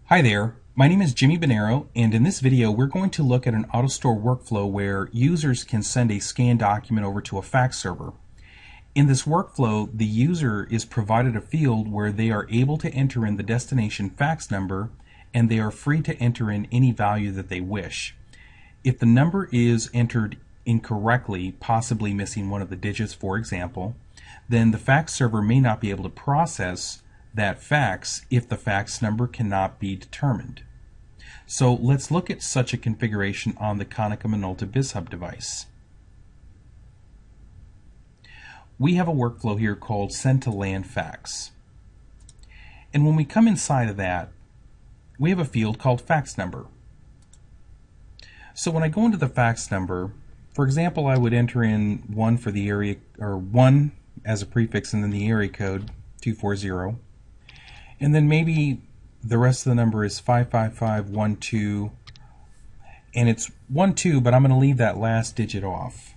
Hi there, my name is Jimmy Bonero, and in this video we're going to look at an AutoStore workflow where users can send a scanned document over to a fax server. In this workflow, the user is provided a field where they are able to enter in the destination fax number, and they are free to enter in any value that they wish. If the number is entered incorrectly, possibly missing one of the digits for example, then the fax server may not be able to process that fax if the fax number cannot be determined. So let's look at such a configuration on the Konica Minolta BizHub device. We have a workflow here called Send to LAN Fax. And when we come inside of that, we have a field called fax number. So when I go into the fax number, for example, I would enter in 1 for the area, or 1 as a prefix, and then the area code 240. And then maybe the rest of the number is 55512, and it's 12, but I'm going to leave that last digit off.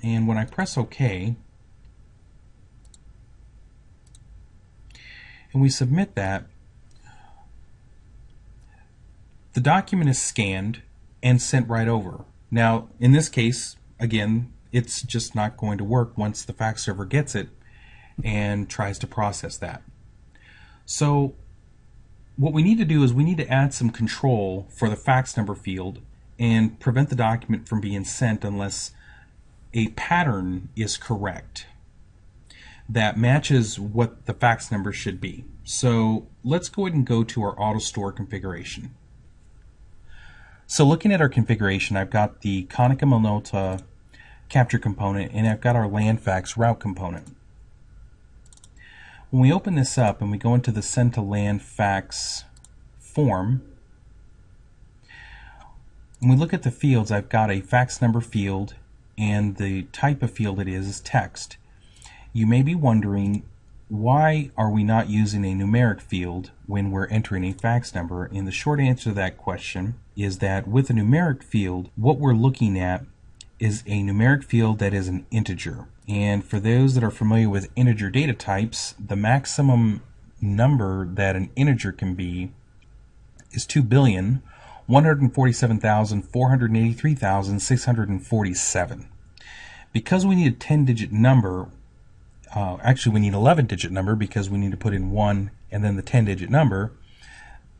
And when I press OK, and we submit that, the document is scanned and sent right over. Now, in this case, again, it's just not going to work once the fax server gets it and tries to process that. So what we need to do is we need to add some control for the fax number field and prevent the document from being sent unless a pattern is correct that matches what the fax number should be. So let's go ahead and go to our AutoStore configuration. So looking at our configuration, I've got the Konica Minolta capture component and I've got our LAN Fax route component. When we open this up and we go into the Send to LAN Fax form, when we look at the fields, I've got a fax number field, and the type of field it is text. You may be wondering, why are we not using a numeric field when we're entering a fax number? And the short answer to that question is that with a numeric field, what we're looking at is a numeric field that is an integer. And for those that are familiar with integer data types, the maximum number that an integer can be is 2,147,483,647. Because we need a 10-digit number, actually we need an 11-digit number because we need to put in 1 and then the 10-digit number,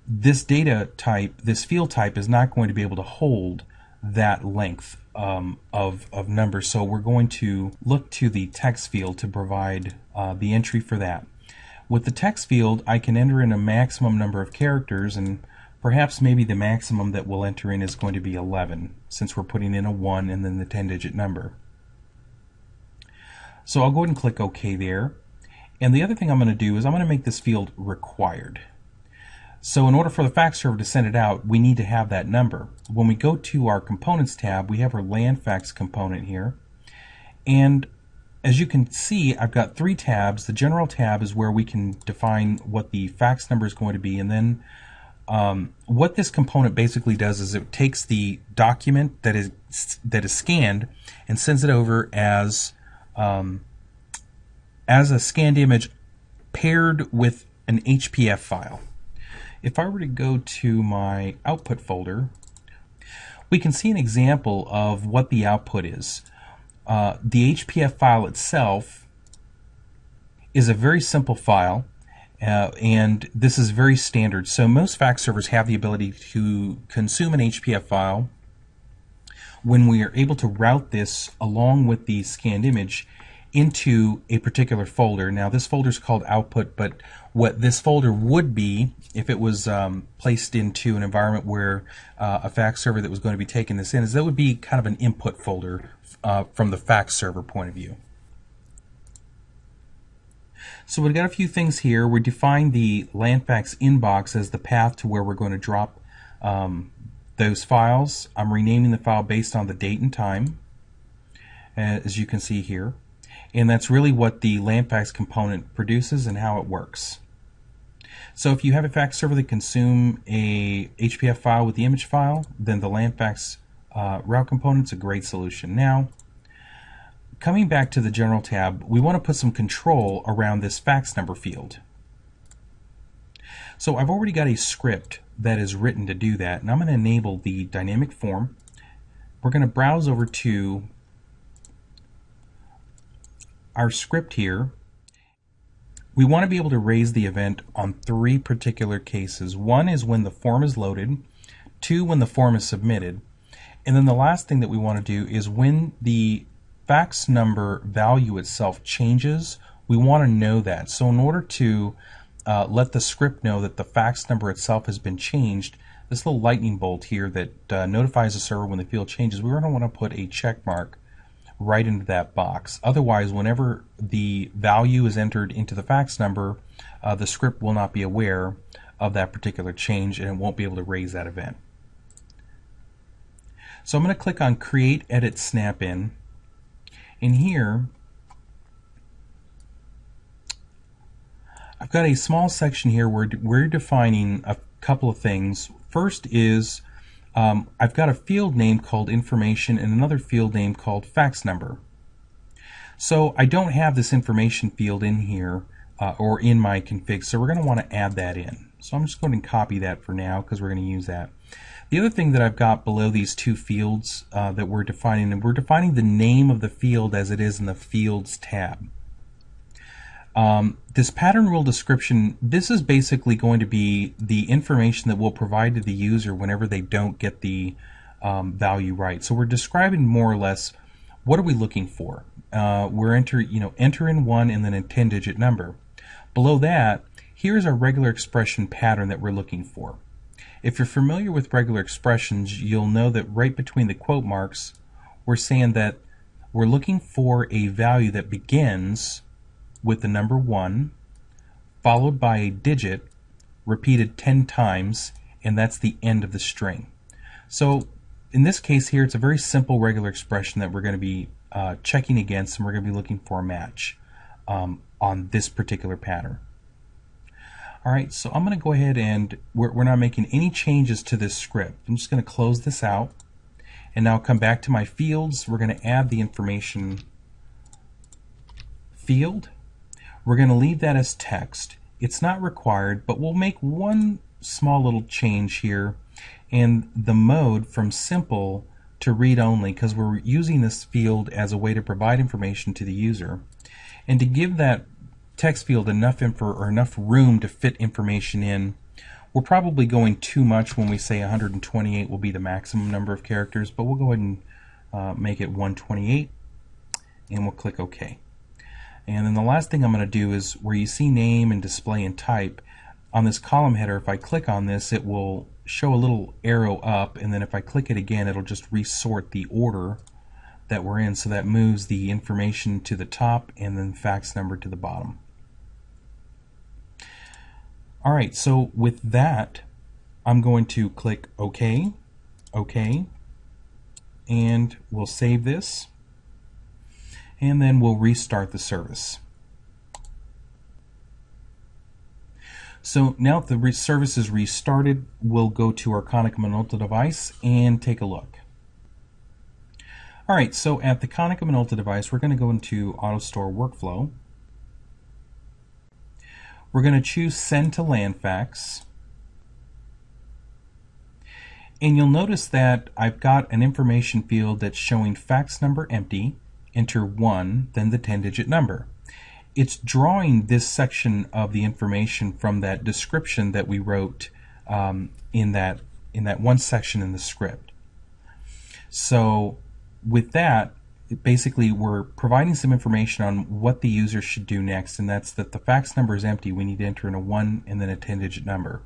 this data type, this field type is not going to be able to hold that length of numbers, so we're going to look to the text field to provide the entry for that. With the text field, I can enter in a maximum number of characters, and perhaps maybe the maximum that we'll enter in is going to be 11, since we're putting in a 1 and then the 10-digit number. So I'll go ahead and click OK there. And the other thing I'm going to do is I'm going to make this field required. So in order for the fax server to send it out, we need to have that number. When we go to our Components tab, we have our LAN Fax component here. And as you can see, I've got 3 tabs. The General tab is where we can define what the fax number is going to be. And then what this component basically does is it takes the document that is scanned and sends it over as a scanned image paired with an HPF file. If I were to go to my output folder, we can see an example of what the output is. The HPF file itself is a very simple file, and this is very standard. So most fax servers have the ability to consume an HPF file when we are able to route this along with the scanned image into a particular folder. Now this folder is called output, but what this folder would be if it was placed into an environment where a fax server that was going to be taking this in, is that would be kind of an input folder from the fax server point of view. So we've got a few things here. We define the LAN Fax inbox as the path to where we're going to drop those files. I'm renaming the file based on the date and time, as you can see here. And that's really what the LAN Fax component produces and how it works. So if you have a fax server that consume a HPF file with the image file, then the LAN Fax route component is a great solution. Now, coming back to the General tab, we want to put some control around this fax number field. So I've already got a script that is written to do that, and I'm going to enable the dynamic form. We're going to browse over to our script here. We want to be able to raise the event on 3 particular cases. One is when the form is loaded, 2 when the form is submitted, and then the last thing that we want to do is when the fax number value itself changes, we want to know that. So in order to let the script know that the fax number itself has been changed, this little lightning bolt here that notifies the server when the field changes, we're going to want to put a check mark right into that box. Otherwise, whenever the value is entered into the fax number, the script will not be aware of that particular change and it won't be able to raise that event. So I'm going to click on Create Edit Snap-in. In here, I've got a small section here where we're defining a couple of things. First is I've got a field name called information and another field name called fax number. So I don't have this information field in here or in my config, so we're going to want to add that in. So I'm just going to copy that for now because we're going to use that. The other thing that I've got below these 2 fields that we're defining, and we're defining the name of the field as it is in the Fields tab. This pattern rule description, this is basically going to be the information that we'll provide to the user whenever they don't get the value right. So we're describing more or less what are we looking for. We're enter in 1 and then a 10-digit number. Below that, here's our regular expression pattern that we're looking for. If you're familiar with regular expressions, you'll know that right between the quote marks, we're saying that we're looking for a value that begins with the number 1, followed by a digit, repeated 10 times, and that's the end of the string. So in this case here, it's a very simple regular expression that we're going to be checking against, and we're going to be looking for a match on this particular pattern. Alright, so I'm going to go ahead and we're not making any changes to this script. I'm just going to close this out, and now come back to my fields. We're going to add the information field. We're going to leave that as text. It's not required, but we'll make one small little change here, and the mode from simple to read only, because we're using this field as a way to provide information to the user. And to give that text field enough enough room to fit information in, we're probably going too much when we say 128 will be the maximum number of characters, but we'll go ahead and make it 128, and we'll click OK. And then the last thing I'm going to do is where you see name and display and type, on this column header, if I click on this, it will show a little arrow up, and then if I click it again, it'll just resort the order that we're in, so that moves the information to the top and then fax number to the bottom. Alright, so with that, I'm going to click OK, OK, and we'll save this, and then we'll restart the service. So now that the service is restarted, we'll go to our Konica Minolta device and take a look. Alright, so at the Konica Minolta device, we're going to go into AutoStore Workflow. We're going to choose Send to LAN Fax. And you'll notice that I've got an information field that's showing fax number empty, enter 1, then the 10-digit number. It's drawing this section of the information from that description that we wrote in that one section in the script. So with that, basically we're providing some information on what the user should do next, and that's that the fax number is empty. We need to enter in a 1 and then a 10-digit number.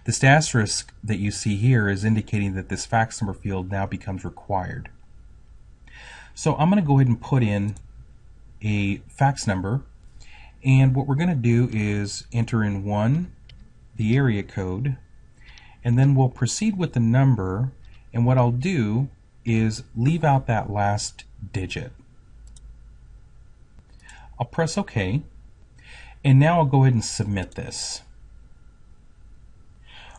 This asterisk that you see here is indicating that this fax number field now becomes required. So I'm going to go ahead and put in a fax number, and what we're going to do is enter in 1, the area code, and then we'll proceed with the number, and what I'll do is leave out that last digit. I'll press OK, and now I'll go ahead and submit this.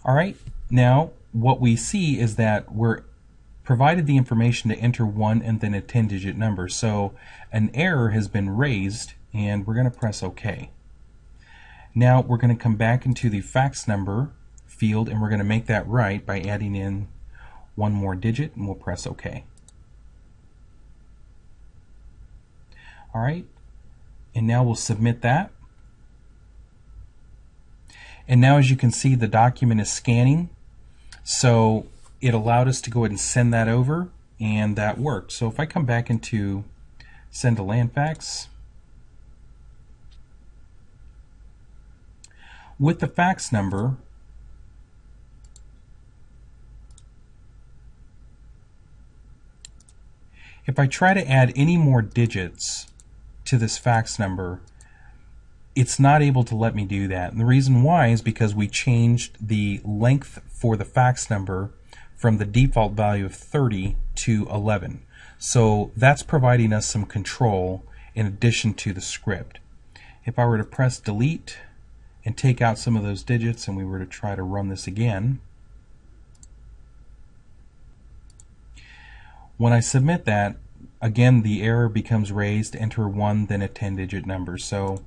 Alright, now what we see is that we're provided the information to enter 1 and then a 10-digit number, so an error has been raised, and we're going to press OK. Now we're going to come back into the fax number field, and we're going to make that right by adding in one more digit, and we'll press OK. Alright, and now we'll submit that. And now, as you can see, the document is scanning, so it allowed us to go ahead and send that over, and that worked. So if I come back into Send a LAN Fax, with the fax number, if I try to add any more digits to this fax number, it's not able to let me do that. And the reason why is because we changed the length for the fax number from the default value of 30 to 11. So that's providing us some control in addition to the script. If I were to press delete and take out some of those digits and we were to try to run this again, when I submit that, again the error becomes raised, enter 1 then a 10-digit number. So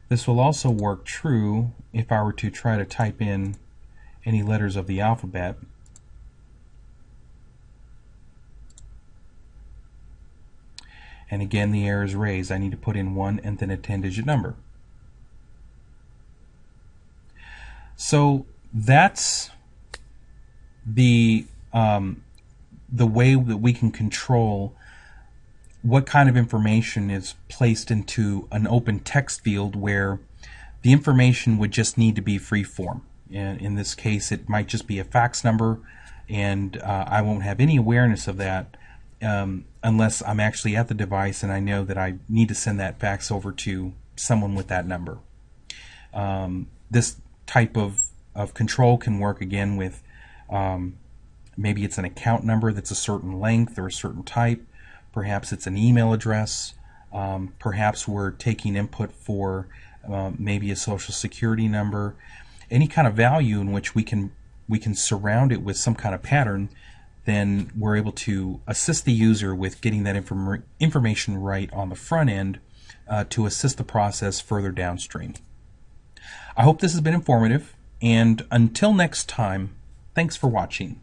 this will also work true if I were to try to type in any letters of the alphabet. And again the error is raised. I need to put in 1 and then a 10-digit number. So that's the way that we can control what kind of information is placed into an open text field where the information would just need to be free form. And in this case, it might just be a fax number, and I won't have any awareness of that unless I'm actually at the device and I know that I need to send that fax over to someone with that number. This type of control can work again with maybe it's an account number that's a certain length or a certain type. Perhaps it's an email address. Perhaps we're taking input for maybe a social security number. Any kind of value in which we can surround it with some kind of pattern, then we're able to assist the user with getting that information right on the front end to assist the process further downstream. I hope this has been informative, and until next time, thanks for watching.